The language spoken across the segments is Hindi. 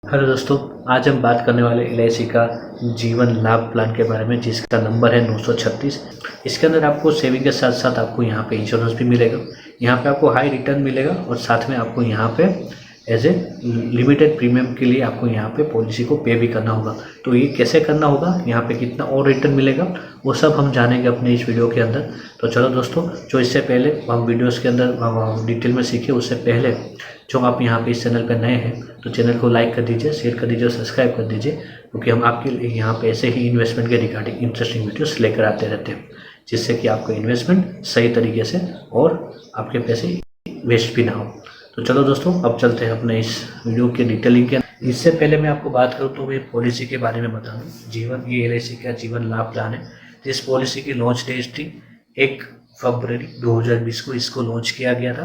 हेलो दोस्तों, आज हम बात करने वाले एलआईसी का जीवन लाभ प्लान के बारे में, जिसका नंबर है 936। इसके अंदर आपको सेविंग के साथ साथ आपको यहाँ पे इंश्योरेंस भी मिलेगा। यहाँ पे आपको हाई रिटर्न मिलेगा और साथ में आपको यहाँ पे एज ए लिमिटेड प्रीमियम के लिए आपको यहाँ पे पॉलिसी को पे भी करना होगा। तो ये कैसे करना होगा, यहाँ पे कितना और रिटर्न मिलेगा, वो सब हम जानेंगे अपने इस वीडियो के अंदर। तो चलो दोस्तों, जो इससे पहले हम वीडियोज़ के अंदर डिटेल में सीखे, उससे पहले जो आप यहाँ पे इस चैनल पर नए हैं तो चैनल को लाइक कर दीजिए, शेयर कर दीजिए और सब्सक्राइब कर दीजिए, क्योंकि हम आपके लिए यहाँ पे ऐसे ही इन्वेस्टमेंट के रिगार्डिंग इंटरेस्टिंग वीडियोस लेकर आते रहते हैं, जिससे कि आपका इन्वेस्टमेंट सही तरीके से और आपके पैसे वेस्ट भी ना हो। तो चलो दोस्तों, अब चलते हैं अपने इस वीडियो के डिटेलिंग के। इससे पहले मैं आपको बात करूँ तो मैं पॉलिसी के बारे में बता दूँ। जीवन, ये एलआईसी का जीवन लाभ प्लान है। इस पॉलिसी की लॉन्च डेट थी 1 फरवरी 2020 को इसको लॉन्च किया गया था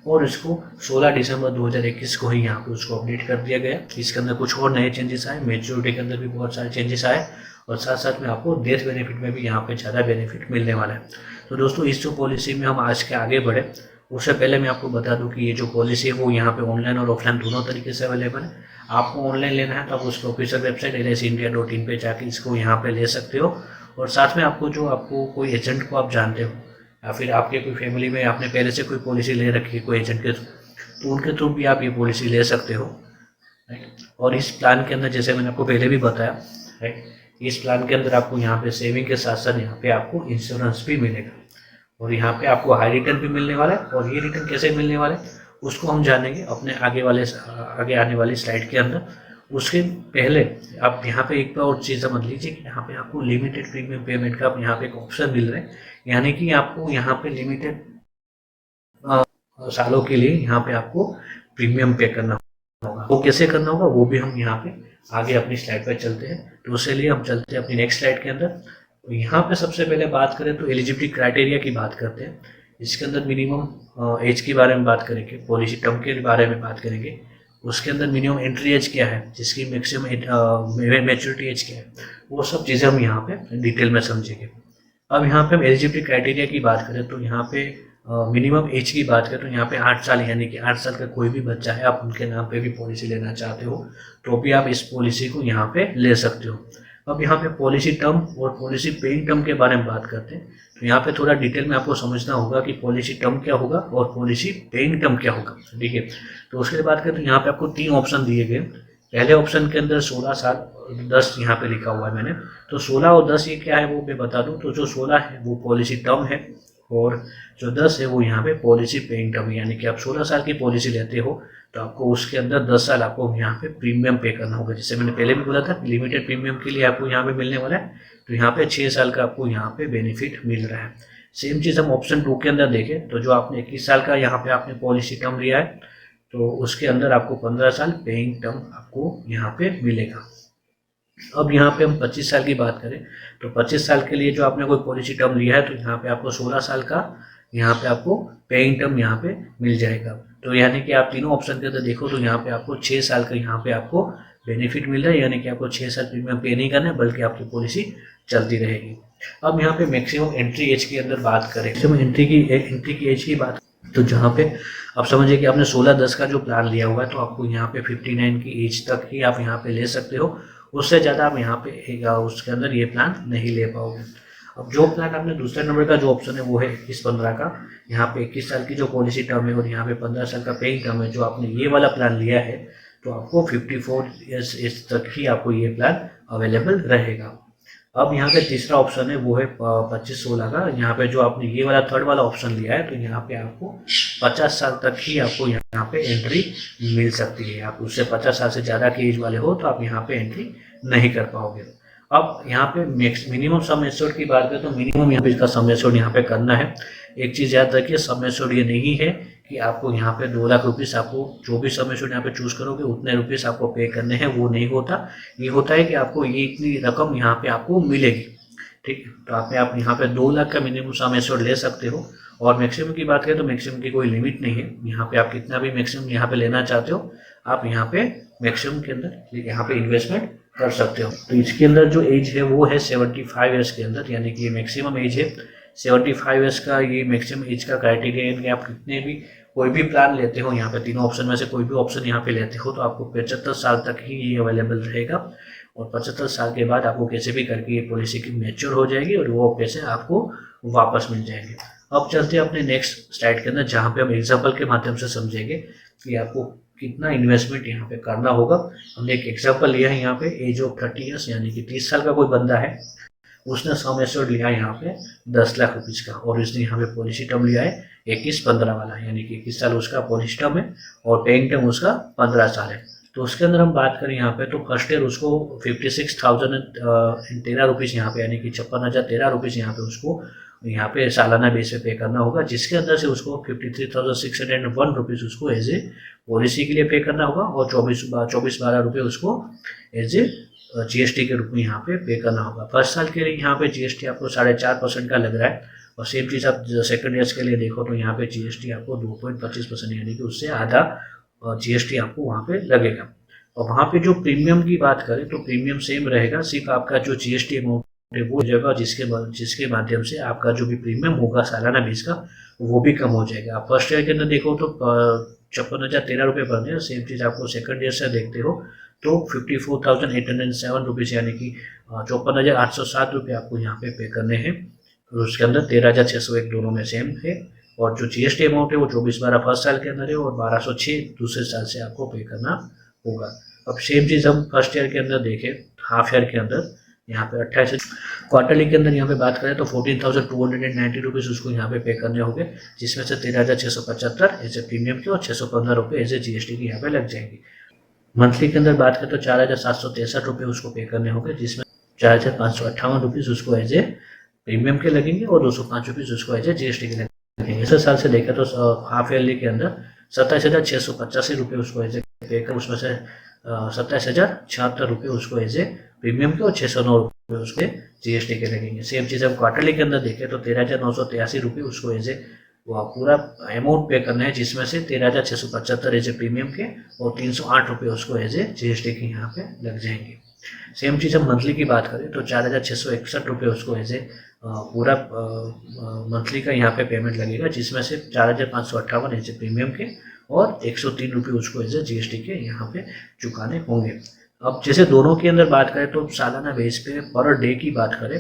और इसको 16 दिसंबर 2021 को ही यहाँ पे उसको अपडेट कर दिया गया। इसके अंदर कुछ और नए चेंजेस आए, मेच्योरिटी के अंदर भी बहुत सारे चेंजेस आए और साथ साथ में आपको डेथ बेनिफिट में भी यहाँ पे ज़्यादा बेनिफिट मिलने वाला है। तो दोस्तों, इस जो पॉलिसी में हम आज के आगे बढ़े उससे पहले मैं आपको बता दूं कि ये जो पॉलिसी है वो यहाँ पे ऑनलाइन और ऑफलाइन दोनों तरीके से अवेलेबल है। आपको ऑनलाइन लेना है तो आप उसके ऑफिशियल वेबसाइट LICindia.in पे जाके इसको यहाँ पे ले सकते हो। और साथ में आपको कोई एजेंट को आप जानते हो या फिर आपके कोई फैमिली में आपने पहले से कोई पॉलिसी ले रखी है कोई एजेंट के थ्रू, तो उनके थ्रू भी आप ये पॉलिसी ले सकते हो, राइट। और इस प्लान के अंदर, जैसे मैंने आपको पहले भी बताया, राइट, इस प्लान के अंदर आपको यहाँ पे सेविंग के साथ साथ यहाँ पे आपको इंश्योरेंस भी मिलेगा और यहाँ पे आपको हाई रिटर्न भी मिलने वाला है। और ये रिटर्न कैसे मिलने वाला है उसको हम जानेंगे अपने आगे आने वाली स्लाइड के अंदर। उसके पहले आप यहाँ पे एक और चीज़ समझ लीजिए कि यहाँ पे आपको लिमिटेड प्रीमियम पेमेंट का यहाँ पे एक ऑप्शन मिल रहा है, यानी कि आपको यहाँ पे लिमिटेड सालों के लिए यहाँ पे आपको प्रीमियम पे करना होगा। वो कैसे करना होगा वो भी हम यहाँ पे आगे अपनी स्लाइड पर चलते हैं। तो उसके लिए हम चलते हैं अपनी नेक्स्ट स्लाइड के अंदर। तो यहाँ पे सबसे पहले बात करें तो एलिजिबिलिटी क्राइटेरिया की बात करते हैं। इसके अंदर मिनिमम एज के बारे में बात करेंगे, पॉलिसी टर्म के बारे में बात करेंगे, उसके अंदर मिनिमम एंट्री एज क्या है, जिसकी मैक्सिमम मैच्योरिटी एज क्या है, वो सब चीज़ें हम यहाँ पे डिटेल में समझेंगे। अब यहाँ पे हम एलिजिबिलिटी क्राइटेरिया की बात करें तो यहाँ पे मिनिमम एज की बात करें तो यहाँ पे 8 साल, यानी कि 8 साल का कोई भी बच्चा है, आप उनके नाम पे भी पॉलिसी लेना चाहते हो तो भी आप इस पॉलिसी को यहाँ पे ले सकते हो। अब यहाँ पे पॉलिसी टर्म और पॉलिसी पेइंग टर्म के बारे में बात करते हैं। तो यहाँ पे थोड़ा डिटेल में आपको समझना होगा कि पॉलिसी टर्म क्या होगा और पॉलिसी पेइंग टर्म क्या होगा, ठीक है। तो उसके बाद करें तो यहाँ पे आपको 3 ऑप्शन दिए गए। पहले ऑप्शन के अंदर 16 साल 10 यहाँ पे लिखा हुआ है मैंने, तो 16 और 10 ये क्या है वो मैं बता दूं। तो जो 16 है वो पॉलिसी टर्म है और जो 10 है वो यहाँ पे पॉलिसी पेइंग टर्म है, यानी कि आप 16 साल की पॉलिसी लेते हो तो आपको उसके अंदर 10 साल आपको यहाँ पे प्रीमियम पे करना होगा। जैसे मैंने पहले भी बोला था, लिमिटेड प्रीमियम के लिए आपको यहाँ पे मिलने वाला है, तो यहाँ पे 6 साल का आपको यहाँ पे बेनिफिट मिल रहा है। सेम चीज़ हम ऑप्शन 2 के अंदर देखें तो जो आपने 21 साल का यहाँ पे आपने पॉलिसी टर्म लिया है तो उसके अंदर आपको 15 साल पेइंग टर्म आपको यहाँ पे मिलेगा। अब यहाँ पे हम 25 साल की बात करें तो 25 साल के लिए जो आपने कोई पॉलिसी टर्म लिया है तो यहाँ पे आपको 16 साल का यहाँ पे आपको पेइंग टर्म यहाँ पे मिल जाएगा। तो यानी कि आप तीनों ऑप्शन के अंदर देखो तो यहाँ पे आपको 6 साल का यहाँ पे आपको बेनिफिट मिल रहा है, यानी कि आपको 6 साल प्रीमियम पे नहीं करना है बल्कि आपकी पॉलिसी चलती रहेगी। अब यहाँ पे मैक्सिमम एंट्री एज की अंदर बात करें, मैक्सिमम एंट्री की एज की बात, तो जहाँ पे आप समझिए कि आपने 16-10 का जो प्लान लिया हुआ है तो आपको यहाँ पे 59 की एज तक ही आप यहाँ पे ले सकते हो, उससे ज़्यादा आप यहाँ पे उसके अंदर ये प्लान नहीं ले पाओगे। अब जो प्लान आपने दूसरे नंबर का जो ऑप्शन है वो है 21-15 का, यहाँ पे 21 साल की जो पॉलिसी टर्म है और यहाँ पे 15 साल का पेइंग टर्म है। जो आपने ये वाला प्लान लिया है तो आपको 54 ईयर्स एज तक ही आपको ये प्लान अवेलेबल रहेगा। अब यहाँ पे तीसरा ऑप्शन है वो है 25-16 का, यहाँ पे जो आपने ये वाला थर्ड वाला ऑप्शन लिया है तो यहाँ पे आपको 50 साल तक ही आपको यहाँ पे एंट्री मिल सकती है। आप उससे 50 साल से ज़्यादा की एज वाले हो तो आप यहाँ पे एंट्री नहीं कर पाओगे। अब यहाँ पे मिनिमम सम एश्योर्ड की बात करें तो मिनिमम यहाँ पे इसका सम एश्योर्ड यहाँ पे करना है। एक चीज़ याद रखिए, सम एश्योर्ड ये नहीं है कि आपको यहाँ पे 2 लाख रुपीज़ आपको जो भी सम एश्योर्ड यहाँ पे चूज करोगे उतने रुपीज़ आपको पे करने हैं, वो नहीं होता। ये होता है कि आपको ये इतनी रकम यहाँ पे आपको मिलेगी, ठीक है। तो आप यहाँ पे 2 लाख का मिनिमम सम एश्योर्ड ले सकते हो। और मैक्सिमम की बात करें तो मैक्सिमम की कोई लिमिट नहीं है, यहाँ पे आप कितना भी मैक्सिमम यहाँ पे लेना चाहते हो आप यहाँ पे मैक्सिमम के अंदर यहाँ पे इन्वेस्टमेंट कर सकते हो। तो इसके अंदर जो एज है वो है 75 ईयर्स के अंदर, यानी कि ये मैक्सिमम एज है 75 ईयर्स का। ये मैक्सिमम एज का क्राइटेरिया है कि आप कितने भी कोई भी प्लान लेते हो यहाँ पे, तीनों ऑप्शन में से कोई भी ऑप्शन यहाँ पे लेते हो तो आपको 75 साल तक ही ये अवेलेबल रहेगा, और 75 साल के बाद आपको कैसे भी करके ये पॉलिसी की मैच्योर हो जाएगी और वो पैसे आपको वापस मिल जाएंगे। अब चलते हैं अपने नेक्स्ट स्लाइड के अंदर, जहाँ पे हम एग्जाम्पल के माध्यम से समझेंगे कि आपको कितना इन्वेस्टमेंट यहाँ पे करना होगा। हमने एक एग्जाम्पल लिया है यहाँ पे, एज ऑफ 30 ईयर्स, यानी कि 30 साल का कोई बंदा है, उसने सम एश्योर्ड लिया है यहाँ पे 10 लाख रुपीज का, और इसने यहाँ पे पॉलिसी टर्म लिया है 21-15 वाला, यानी कि 21 साल उसका पॉलिसी टर्म है और पेइंग टर्म उसका 15 साल है। तो उसके अंदर हम बात करें यहाँ पे, तो फर्स्ट ईयर उसको 56,013 रुपीज़ यहाँ पे, यानी कि 56,013 रुपीज़ यहाँ पे उसको यहाँ पे सालाना बेस पे पे करना होगा, जिसके अंदर से उसको 53,601 रुपीज़ उसको एज ए पॉलिसी के लिए पे करना होगा, और 24-12 रुपये उसको एज ए GST के रूप में यहाँ पे करना होगा। फर्स्ट साल के लिए यहाँ पे GST आपको 4.5% का लग रहा है, और सेम चीज़ आप सेकंड ईयर्स के लिए देखो तो यहाँ पे GST आपको 2.25%, यानी कि उससे आधा GST आपको वहाँ पे लगेगा। और वहाँ पे जो प्रीमियम की बात करें तो प्रीमियम सेम रहेगा, सिर्फ आपका जो GST अमाउंट है वो जगह जिसके माध्यम से आपका जो भी प्रीमियम होगा सालाना बेस का वो भी कम हो जाएगा। आप फर्स्ट ईयर के अंदर देखो तो 56,013 रुपये भरने हैं, सेम चीज़ आपको सेकंड ईयर से देखते हो तो 54,807 रुपीज़, यानी कि 54,807 रुपये आपको यहाँ पे करने हैं, और उसके अंदर 13,601 दोनों में सेम है, और जो GST अमाउंट है वो 24-12 फर्स्ट साल के अंदर है, और 1,206 दूसरे साल से आपको पे करना होगा। अब सेम चीज़ हम फर्स्ट ईयर के अंदर देखें, हाफ ईयर के अंदर यहाँ पे 28, क्वार्टरली के अंदर यहाँ पे बात करें तो 14,290 रुपीज़ उसको यहाँ पे करने होंगे, जिसमें से 13,675 एज ए प्रीमियम के और 615 रुपये एज ए GST की यहाँ पे लग जाएंगे। मंथली के अंदर बात करें तो 4,763 रुपये उसको पे करने होंगे, जिसमें 4,558 रुपीज़ उसको एज ए प्रीमियम के लगेंगे और 205 रुपीज़ उसको एज ए GST के लगेंगे। इस साल से देखें तो हाफ ईयरली के अंदर 27,685 रुपये उसको एज ए पे कर, उसमें से 27,076 रुपये उसको एज ए प्रीमियम के और 609 रुपये उसके GST के लगेंगे। सेम चीज़ हम क्वार्टरली के अंदर देखें तो 13,983 रुपये उसको एज ए पूरा अमाउंट पे करना है, जिसमें से 13,675 एज ए प्रीमियम के और 308 रुपये उसको एज ए GST के यहाँ पे लग जाएंगे। सेम चीज़ हम मंथली की बात करें तो 4,661 रुपये उसको एज ए पूरा मंथली का यहाँ पे पेमेंट लगेगा, जिसमें से 4,558 एज ए प्रीमियम के और 103 रुपये उसको एज ए GST के यहाँ पे चुकाने होंगे। अब जैसे दोनों के अंदर बात करें तो सालाना बेस पे पर डे की बात करें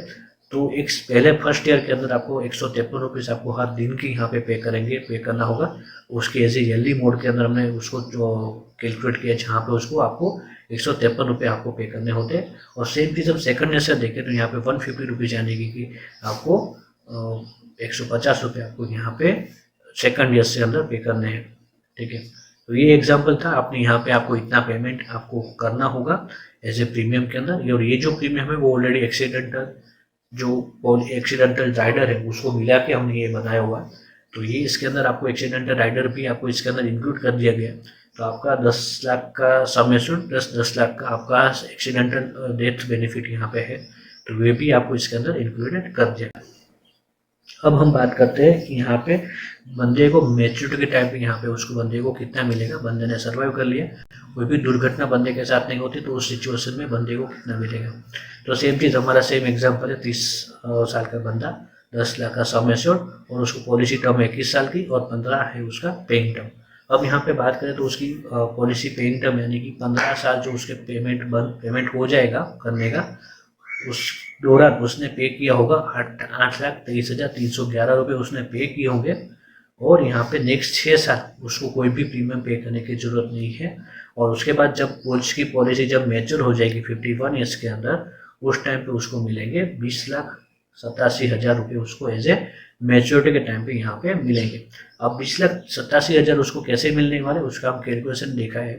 तो एक पहले फर्स्ट ईयर के अंदर आपको 153 रुपीज़ आपको हर दिन की यहाँ पे पे करना होगा। उसके एज ए ईयरली मोड के अंदर हमने उसको जो कैलकुलेट किया, जहाँ पे उसको आपको 153 रुपये आपको पे करने होते हैं। और सेम चीज़ हम सेकंड ईयर से देखें तो यहाँ पे 150 रुपीज़, यानी कि आपको 150 रुपये आपको यहाँ पे सेकंड ईयर से अंदर पे करने हैं। ठीक है, तो ये एग्जाम्पल था। आपने यहाँ पे आपको इतना पेमेंट आपको करना होगा एज ए प्रीमियम के अंदर, और ये जो प्रीमियम है वो ऑलरेडी एक्सीडेंटल राइडर है उसको मिला के हमने ये बनाया हुआ है। तो ये इसके अंदर आपको एक्सीडेंटल राइडर भी आपको इसके अंदर इंक्लूड कर दिया गया। तो आपका 10 लाख का सम एश्योर्ड प्लस 10 लाख का आपका एक्सीडेंटल डेथ बेनिफिट यहाँ पे है, तो वे भी आपको इसके अंदर इंक्लूडेड कर दिया। अब हम बात करते हैं कि यहाँ पे बंदे को मैच्योरिटी के टाइम पे यहाँ पे उसको बंदे को कितना मिलेगा। बंदे ने सर्वाइव कर लिया, कोई भी दुर्घटना बंदे के साथ नहीं होती, तो उस सिचुएशन में बंदे को कितना मिलेगा। तो सेम चीज़ हमारा सेम एग्जाम्पल है, 30 साल का बंदा, 10 लाख का सम एश्योर्ड और उसको पॉलिसी टर्म 21 साल की और 15 है उसका पेइंग टर्म। अब यहाँ पे बात करें तो उसकी पॉलिसी पेइंग टर्म यानी कि 15 साल जो उसके पेमेंट हो जाएगा करने का, उस दौरान उसने पे किया होगा 8,23,311 रुपये उसने पे किए होंगे। और यहाँ पे नेक्स्ट 6 साल उसको कोई भी प्रीमियम पे करने की जरूरत नहीं है। और उसके बाद जब उसकी पॉलिसी जब मैच्योर हो जाएगी 51 ईयर्स के अंदर, उस टाइम पे उसको मिलेंगे 20,87,000 रुपये उसको एज ए मैच्योरिटी के टाइम पे यहाँ पे मिलेंगे। अब 20,87,000 उसको कैसे मिलने वाले उसका हम कैलकुलेशन देखा है।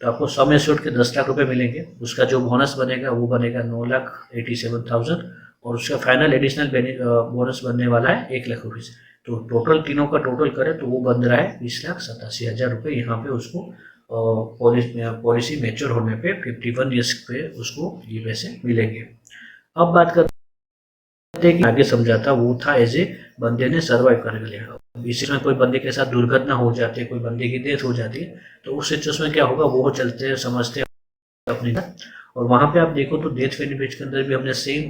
तो आपको सम एश्योर्ड के 10 लाख रुपये मिलेंगे, उसका जो बोनस बनेगा वो बनेगा 9,87,000 और उसका फाइनल एडिशनल बोनस बनने वाला है 1 लाख रुपीज़। तो टोटल तीनों का टोटल करें तो वो बन रहा है 20,87,000 रुपये यहाँ पे उसको पॉलिसी मैच्योर होने पे 51 ईयर्स पे उसको ये पैसे मिलेंगे। अब बात करते हैं कि आगे समझाता वो था एज ए बंदे ने सर्वाइव कर लिया। इसमें कोई बंदे के साथ दुर्घटना हो जाती है, कोई बंदे की डेथ हो जाती है, तो उस सिचुएशन में क्या होगा वो चलते हैं समझते हैं अपनी। और वहाँ पे आप देखो तो डेथ बेनिफिट के अंदर भी हमने सेम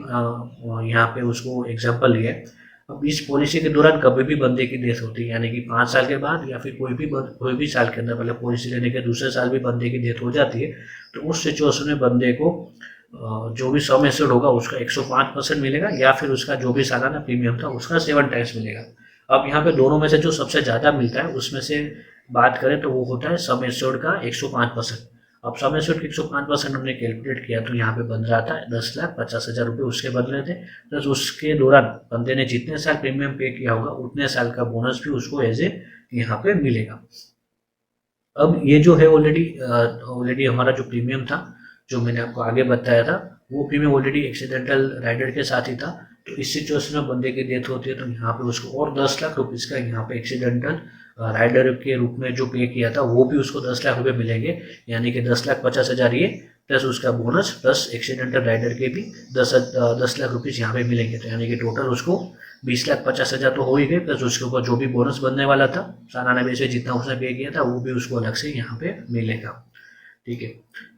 यहाँ पे उसको एग्जांपल लिया है। अब इस पॉलिसी के दौरान कभी भी बंदे की डेथ होती है, यानी कि 5 साल के बाद या फिर कोई भी साल के अंदर, मतलब पॉलिसी लेने के दूसरे साल भी बंदे की डेथ हो जाती है, तो उस सिचुएशन में बंदे को जो भी सम एश्योर्ड होगा उसका 105% मिलेगा, या फिर उसका जो भी सालाना प्रीमियम था उसका 7 टाइम्स मिलेगा। अब यहाँ पे दोनों में से जो सबसे ज़्यादा मिलता है उसमें से बात करें तो वो होता है सम एश्योर्ड का 105%। अब सम एश्योर्ड का 105% हमने कैलकुलेट किया तो यहाँ पे बन रहा था 10,50,000 रुपये उसके बदले थे, प्लस उसके दौरान बंदे ने जितने साल प्रीमियम पे किया होगा उतने साल का बोनस भी उसको एज ए यहाँ पे मिलेगा। अब ये जो है ऑलरेडी हमारा जो प्रीमियम था, जो मैंने आपको आगे बताया था, वो प्रीमियम ऑलरेडी एक्सीडेंटल राइडर के साथ ही था। तो इस सिचुएशन में बंदे की डेथ होती है तो यहाँ पे उसको और 10 लाख रुपीज़ का यहाँ पे एक्सीडेंटल राइडर के रूप में जो पे किया था वो भी उसको 10 लाख रुपए मिलेंगे, यानी कि 10,50,000 ये प्लस उसका बोनस प्लस एक्सीडेंटल राइडर के भी 10 लाख रुपीज़ यहाँ पे मिलेंगे। तो यानी कि टोटल उसको 20,50,000 तो हो ही गए, प्लस उसके ऊपर जो भी बोनस बनने वाला था सालाना बेस पे जितना उसने पे किया था वो भी उसको अलग से यहाँ पे मिलेगा। ठीक है,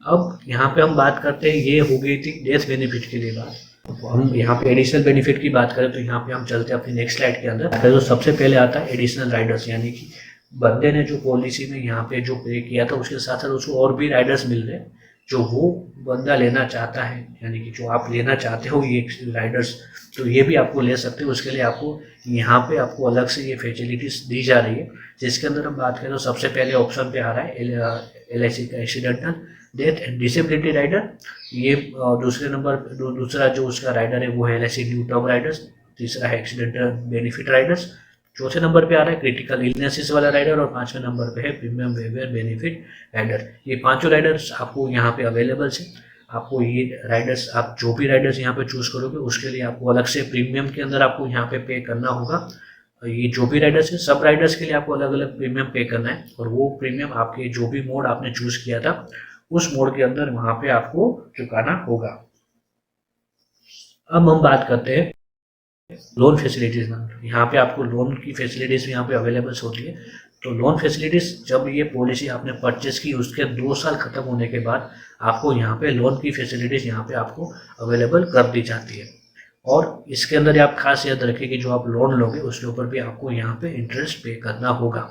अब यहाँ पे हम बात करते हैं, ये हो गई थी डेथ बेनिफिट के लिए बात। हम यहाँ पे एडिशनल बेनिफिट की बात करें तो यहाँ पे हम चलते हैं अपनी नेक्स्ट स्लाइड के अंदर। तो सबसे पहले आता है एडिशनल राइडर्स, यानी कि बंदे ने जो पॉलिसी में यहाँ पे जो पे किया था उसके साथ साथ उसको और भी राइडर्स मिल रहे हैं जो वो बंदा लेना चाहता है, यानी कि जो आप लेना चाहते हो ये राइडर्स, तो ये भी आपको ले सकते हो। उसके लिए आपको यहाँ पे आपको अलग से ये फैसिलिटीज दी जा रही है, जिसके अंदर हम बात करें तो सबसे पहले ऑप्शन पे आ रहा है LIC का accidental death and disability rider. ये दूसरे नंबर दूसरा जो उसका राइडर है वो है LIC न्यू टर्म राइडर्स। तीसरा है एक्सीडेंटल बेनिफिट राइडर्स। चौथे नंबर पे आ रहा है क्रिटिकल इलनेसेस वाला राइडर, और पांचवें नंबर पे है प्रीमियम वेवियर बेनिफिट राइडर। ये पांचों राइडर्स आपको यहाँ पे अवेलेबल है। आपको ये राइडर्स, आप जो भी राइडर्स यहाँ पे चूज करोगे उसके लिए आपको अलग से प्रीमियम के अंदर आपको यहाँ पे करना होगा। ये जो भी राइडर्स है सब राइडर्स के लिए आपको अलग अलग प्रीमियम पे करना है, और वो प्रीमियम आपके जो भी मोड आपने चूज किया था उस मोड के अंदर वहां पे आपको चुकाना होगा। अब हम बात करते हैं लोन फैसिलिटीज में। यहाँ पे आपको लोन की फैसिलिटीज यहाँ पे अवेलेबल होती है। तो लोन फैसिलिटीज जब ये पॉलिसी आपने परचेस की उसके 2 साल खत्म होने के बाद आपको यहाँ पे लोन की फैसिलिटीज यहाँ पे आपको अवेलेबल कर दी जाती है। और इसके अंदर आप खास याद रखें कि जो आप लोन लोगे उसके ऊपर भी आपको यहाँ पे इंटरेस्ट पे करना होगा।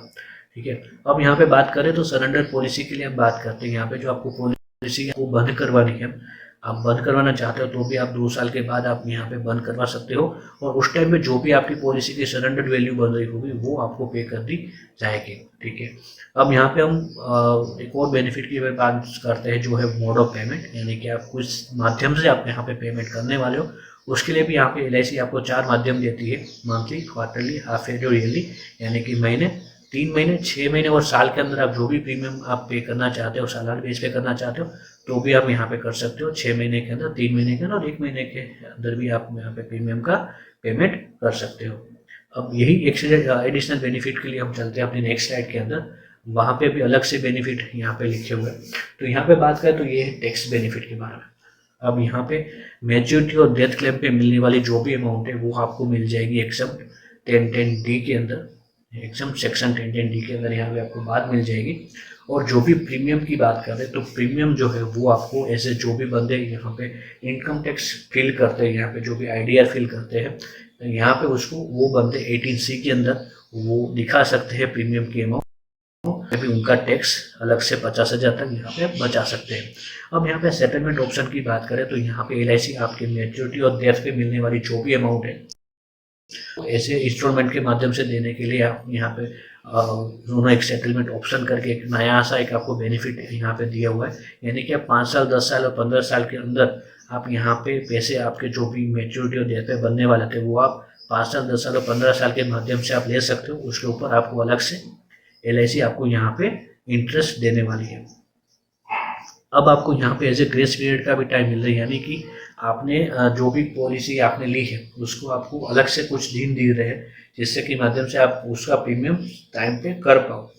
ठीक है, अब यहाँ पे बात करें तो सरेंडर पॉलिसी के लिए हम बात करते हैं। यहाँ पे जो आपको पॉलिसी वो बंद करवानी है, आप बंद करवाना चाहते हो तो भी आप 2 साल के बाद आप यहाँ पे बंद करवा सकते हो, और उस टाइम पे जो भी आपकी पॉलिसी की सरेंडर वैल्यू बन रही होगी वो आपको पे कर दी जाएगी। ठीक है, अब यहाँ पे हम एक और बेनिफिट की बात करते हैं जो है मोड ऑफ पेमेंट, यानी कि आप कुछ माध्यम से आप यहाँ पे पेमेंट करने वाले हो। उसके लिए भी यहाँ पे LIC आपको 4 माध्यम देती है, मंथली, क्वार्टरली, हाफ ईयरली और ईयरली, यानी कि महीने, 3 महीने, 6 महीने और साल के अंदर आप जो भी प्रीमियम आप पे करना चाहते हो, सालाना बेस पे करना चाहते हो तो भी आप यहाँ पे कर सकते हो। 6 महीने के अंदर, 3 महीने के अंदर और 1 महीने के अंदर भी आप यहाँ पे प्रीमियम का पेमेंट कर सकते हो। अब यही एडिशनल बेनिफिट के लिए हम चलते हैं अपनी नेक्स्ट स्लाइड के अंदर। वहाँ पे भी अलग से बेनिफिट यहाँ पे लिखे हुए हैं। तो यहाँ पे बात करें तो ये है टैक्स बेनिफिट के बारे में। अब यहाँ पे मैच्योरिटी और डेथ क्लेम पे मिलने वाली जो भी अमाउंट है वो आपको मिल जाएगी एक्सम 1010D के अंदर, एक्सम सेक्शन 1010D के अंदर यहाँ पे आपको बात मिल जाएगी। और जो भी प्रीमियम की बात करें तो प्रीमियम जो है वो आपको ऐसे जो भी बंदे यहाँ पे इनकम टैक्स फिल करते हैं, यहाँ पे जो भी IDR फिल करते हैं, तो यहाँ पे उसको वो बंदे 18C के अंदर वो दिखा सकते हैं प्रीमियम की अमाउंट, भी उनका टैक्स अलग से 50,000 तक यहाँ पे बचा सकते हैं। अब यहाँ पे सेटलमेंट ऑप्शन की बात करें तो यहाँ पे LIC आपके मैच्योरिटी और डेथ पे मिलने वाली जो भी अमाउंट है ऐसे इंस्टॉलमेंट के माध्यम से देने के लिए आप यहाँ पे दोनों एक सेटलमेंट ऑप्शन करके एक नया सा एक आपको बेनिफिट यहाँ पे दिया हुआ है, यानी कि आप 5 साल, 10 साल और 15 साल के अंदर आप यहाँ पे पैसे आपके जो भी मैच्योरिटी और डेथ पे बनने वाले थे वो आप 5 साल, 10 साल और 15 साल के माध्यम से आप ले सकते हो। उसके ऊपर आपको अलग से LIC आपको यहाँ पे इंटरेस्ट देने वाली है। अब आपको यहाँ पे एज ए ग्रेस पीरियड का भी टाइम मिल रहा है, यानी कि आपने जो भी पॉलिसी आपने ली है उसको आपको अलग से कुछ दिन दे रहे हैं जिससे कि माध्यम से आप उसका प्रीमियम टाइम पे कर पाओ।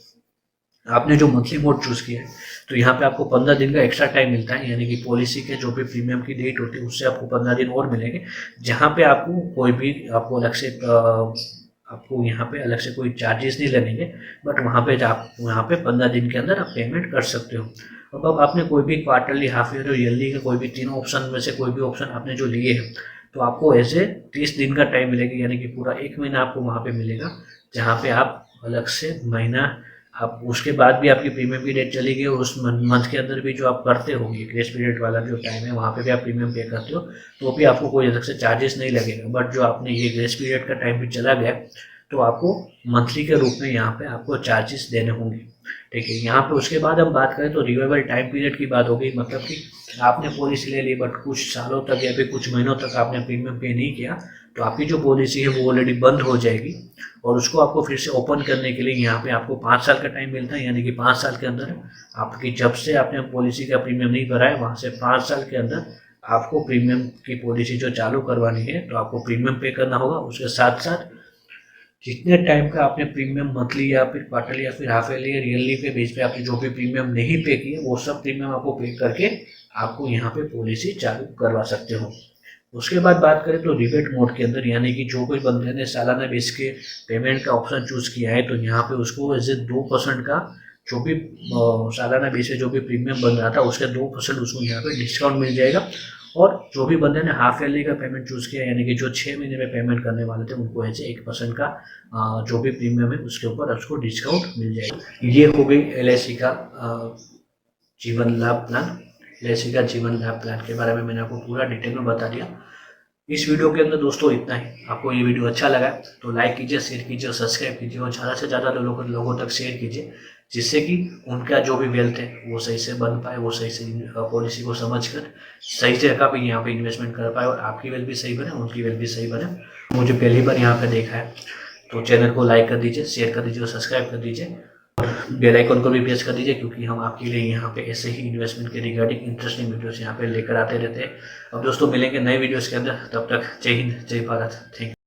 आपने जो मंथली मोड चूज किया है तो यहाँ पे आपको 15 दिन का एक्स्ट्रा टाइम मिलता है, यानी कि पॉलिसी के जो भी प्रीमियम की डेट होती है उससे आपको 15 दिन और मिलेंगे, जहाँ पे आपको कोई भी आपको अलग से आपको यहाँ पे अलग से कोई चार्जेस नहीं लगेंगे, बट वहाँ पे आप यहाँ पे 15 दिन के अंदर आप पेमेंट कर सकते हो। अब आपने कोई भी क्वार्टरली, हाफ ईयर और ईयरली के कोई भी तीनों ऑप्शन में से कोई भी ऑप्शन आपने जो लिए हैं तो आपको ऐसे 30 दिन का टाइम मिलेगा, यानी कि पूरा 1 महीना आपको वहाँ पे मिलेगा, जहाँ पे आप अलग से महीना आप उसके बाद भी आपकी प्रीमियम की डेट चली गई, उस मंथ के अंदर भी जो आप करते हो ये ग्रेस पीरियड वाला जो टाइम है वहाँ पे भी आप प्रीमियम पे करते हो तो भी आपको कोई अलग से चार्जेस नहीं लगेगा। बट जो आपने ये ग्रेस पीरियड का टाइम भी चला गया तो आपको मंथली के रूप में यहाँ पे आपको चार्जेस देने होंगे। ठीक है, यहाँ पे उसके बाद हम बात करें तो रिन्यूएबल टाइम पीरियड की बात हो गई, मतलब कि आपने पॉलिसी ले ली बट कुछ सालों तक या फिर कुछ महीनों तक आपने प्रीमियम पे नहीं किया तो आपकी जो पॉलिसी है वो ऑलरेडी बंद हो जाएगी और उसको आपको फिर से ओपन करने के लिए यहाँ पे आपको 5 साल का टाइम मिलता है, यानी कि 5 साल के अंदर आपकी जब से आपने पॉलिसी का प्रीमियम नहीं भरा है वहाँ से 5 साल के अंदर आपको प्रीमियम की पॉलिसी जो चालू करवानी है तो आपको प्रीमियम पे करना होगा। उसके साथ साथ जितने टाइम का आपने प्रीमियम मंथली या फिर क्वार्टरली या फिर हाफ ईयरली या ईयरली के बेस पे आपने जो भी प्रीमियम नहीं पे किए वो सब प्रीमियम आपको पे करके आपको यहाँ पे पॉलिसी चालू करवा सकते हो। उसके बाद बात करें तो रिबेट मोड के अंदर, यानी कि जो कोई बंदे ने सालाना बेस के पेमेंट का ऑप्शन चूज किया है तो यहाँ पे उसको एज ए 2% का जो भी सालाना बेस पे जो भी प्रीमियम बन रहा था उसके 2% उसको यहाँ पे डिस्काउंट मिल जाएगा। और जो भी बंदे ने हाफ ईयरली का पेमेंट चूज किया, यानी कि जो 6 महीने में पेमेंट करने वाले थे उनको ऐसे 1% का जो भी प्रीमियम है उसके ऊपर उसको डिस्काउंट मिल जाएगा। ये हो गई LIC का जीवन लाभ प्लान। LIC का जीवन लाभ प्लान के बारे में मैंने आपको पूरा डिटेल में बता दिया। इस वीडियो के अंदर दोस्तों इतना ही। आपको ये वीडियो अच्छा लगा तो लाइक कीजिए, शेयर कीजिए और सब्सक्राइब कीजिए और ज़्यादा से ज़्यादा लोगों तक शेयर कीजिए, जिससे कि उनका जो भी वेल्थ है वो सही से बन पाए, वो सही से पॉलिसी को समझकर सही जगह पे यहाँ पे इन्वेस्टमेंट कर पाए और आपकी वेल्थ भी सही बने, उनकी वेल्थ भी सही बने। मुझे पहली बार यहाँ पे देखा है तो चैनल को लाइक कर दीजिए, शेयर कर दीजिए और सब्सक्राइब कर दीजिए और बेल आइकन को भी प्रेस कर दीजिए, क्योंकि हम आपके लिए यहाँ पे ऐसे ही इन्वेस्टमेंट के रिगार्डिंग इंटरेस्टिंग वीडियोस यहाँ पे लेकर आते रहते हैं। अब दोस्तों मिलेंगे नए वीडियोस के अंदर, तब तक जय हिंद जय भारत, थैंक यू।